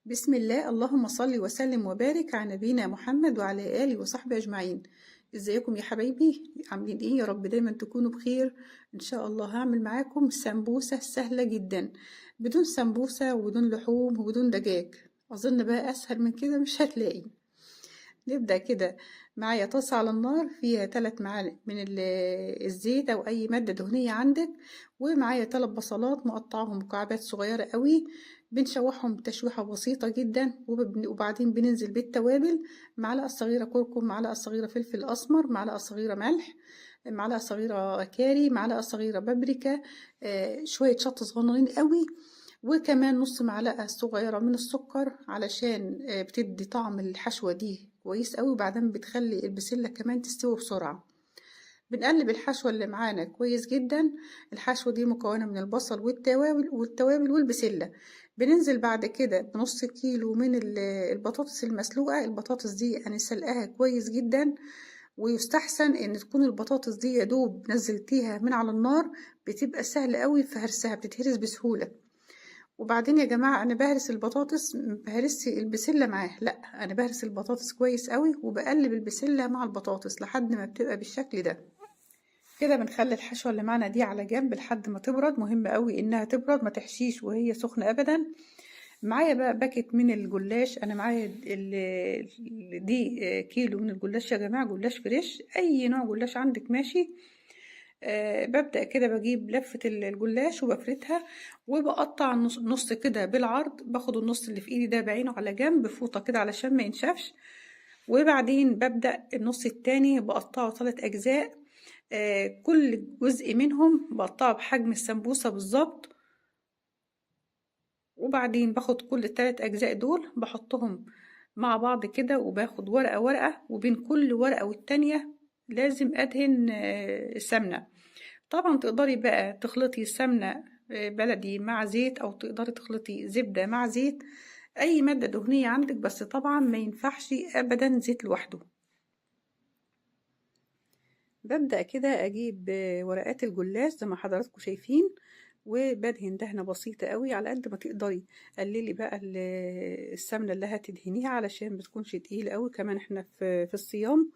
بسم الله، اللهم صل وسلم وبارك على نبينا محمد وعلى آله وصحبه أجمعين. ازيكم يا حبايبي؟ عاملين ايه؟ يا رب دايما تكونوا بخير. ان شاء الله هعمل معاكم سمبوسة سهلة جدا، بدون سمبوسة وبدون لحوم وبدون دجاج. اظن بقى اسهل من كده مش هتلاقي. نبدأ كده. معايا طاسة على النار فيها 3 معالق من الزيت أو أي مادة دهنية عندك، ومعايا 3 بصلات مقطعهم مكعبات صغيرة قوي. بنشوحهم تشويحة بسيطة جدا، وبعدين بننزل بالتوابل: معلقة صغيرة كركم، معلقة صغيرة فلفل أسمر، معلقة صغيرة ملح، معلقة صغيرة كاري، معلقة صغيرة بابريكا، شوية شطة صغننين قوي، وكمان نص معلقة صغيرة من السكر علشان بتدي طعم الحشوة دي كويس قوي، وبعدين بتخلي البسلة كمان تستوي بسرعة. بنقلب الحشوة اللي معانا كويس جدا. الحشوة دي مكونة من البصل والتوابل والبسلة. بننزل بعد كده بنص كيلو من البطاطس المسلوقة. البطاطس دي أنا سلقاها كويس جدا، ويستحسن ان تكون البطاطس دي يا دوب نزلتيها من على النار، بتبقى سهلة قوي في هرسها، بتتهرس بسهولة. وبعدين يا جماعة أنا بهرس البطاطس، مبهرسش البسلة معاه، لأ، أنا بهرس البطاطس كويس قوي وبقلب البسلة مع البطاطس لحد ما بتبقى بالشكل ده. كده بنخلي الحشوة اللي معانا دي على جنب لحد ما تبرد. مهم قوي إنها تبرد، ما تحشيش وهي سخنة أبدا. معايا بقى باكت من الجلاش. أنا معايا دي كيلو من الجلاش يا جماعة، جلاش فريش، أي نوع جلاش عندك ماشي. ببدأ كده بجيب لفة الجلاش وبفردها، وبقطع نص كده بالعرض. باخد النص اللي في ايدي ده بعينه على جنب بفوطة كده علشان ما ينشفش، وبعدين ببدأ النص التاني بقطعه 3 أجزاء. كل جزء منهم بقطعه بحجم السمبوسة بالظبط. وبعدين باخد كل 3 أجزاء دول بحطهم مع بعض كده، وباخد ورقة ورقة، وبين كل ورقة والتانية لازم أدهن السمنة. طبعا تقدري بقى تخلطي سمنة بلدي مع زيت، او تقدري تخلطي زبدة مع زيت، اي مادة دهنية عندك، بس طبعا ما ينفعش ابدا زيت لوحده. ببدأ كده اجيب ورقات الجلاش زي ما حضراتكم شايفين، وبدهن دهنة بسيطة قوي على قد ما تقدري. قللي بقى السمنة اللي هتدهنيها علشان بتكونش تقيلة قوي، كمان احنا في الصيام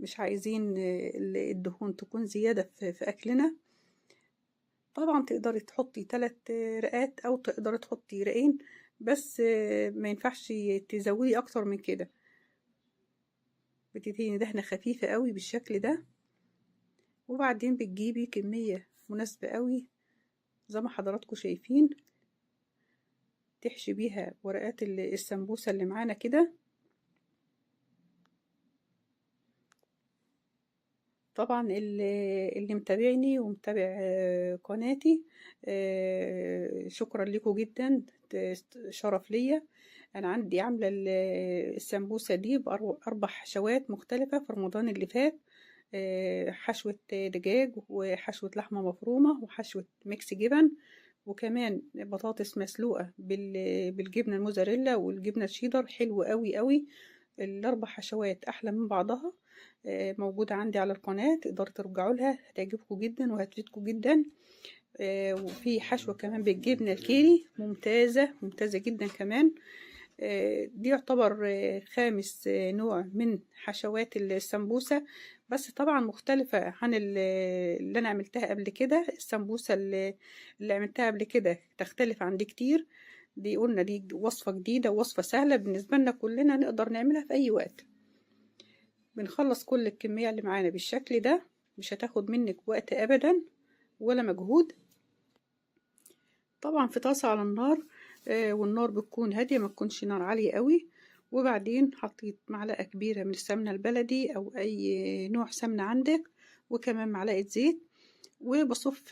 مش عايزين الدهون تكون زيادة في اكلنا. طبعا تقدري تحطي 3 رقات او تقدري تحطي رقين، بس ما ينفعش تزودي اكتر من كده. بتدهني دهنة خفيفة قوي بالشكل ده، وبعدين بتجيبي كمية مناسبة قوي زي ما حضراتكم شايفين، تحشي بيها ورقات السمبوسة اللي معانا كده. طبعا اللي متابعني ومتابع قناتي، شكرا لكم جدا، شرف ليا. انا عندي عامله السمبوسه دي ب4 حشوات مختلفه في رمضان اللي فات. حشوه دجاج، وحشوه لحمه مفرومه، وحشوه ميكس جبن، وكمان بطاطس مسلوقه بالجبنه الموزاريلا والجبنه الشيدر. حلو قوي قوي، ال4 حشوات احلى من بعضها. موجودة عندي على القناة، تقدروا ترجعوا لها، هتعجبكم جدا وهتفيدكم جدا. وفي حشوة كمان بالجبنة الكيري، ممتازة ممتازة جدا كمان. دي يعتبر خامس نوع من حشوات السمبوسة، بس طبعا مختلفة عن اللي أنا عملتها قبل كده. السمبوسة اللي عملتها قبل كده تختلف عن دي كتير. دي قلنا دي وصفة جديدة ووصفة سهلة بالنسبة لنا كلنا، نقدر نعملها في أي وقت. بنخلص كل الكمية اللي معانا بالشكل ده، مش هتاخد منك وقت ابدا ولا مجهود. طبعا في طاسة على النار، والنار بتكون هادية، ما تكونش نار عالية قوي. وبعدين حطيت معلقة كبيرة من السمنة البلدي او اي نوع سمنة عندك، وكمان معلقة زيت، وبصف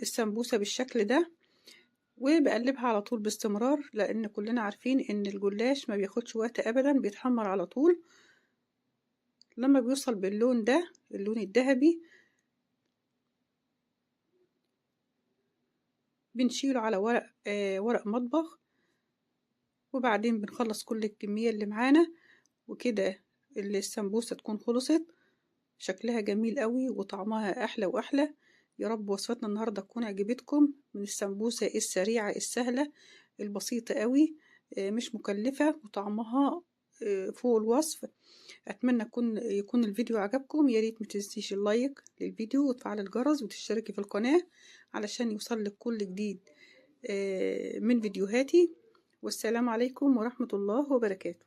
السمبوسة بالشكل ده، وبقلبها على طول باستمرار، لان كلنا عارفين ان الجلاش ما بياخدش وقت ابدا، بيتحمر على طول. لما بيوصل باللون ده، اللون الذهبي، بنشيله على ورق مطبخ، وبعدين بنخلص كل الكمية اللي معانا، وكده السمبوسة تكون خلصت. شكلها جميل قوي وطعمها احلى واحلى. يا رب وصفتنا النهاردة تكون عجبتكم من السمبوسة السريعة السهلة البسيطة قوي. مش مكلفة وطعمها فوق الوصف. أتمنى يكون الفيديو عجبكم. يا ريت متنسيش اللايك للفيديو وتفعل الجرس وتشتركي في القناة علشان يوصلك كل جديد من فيديوهاتي. والسلام عليكم ورحمة الله وبركاته.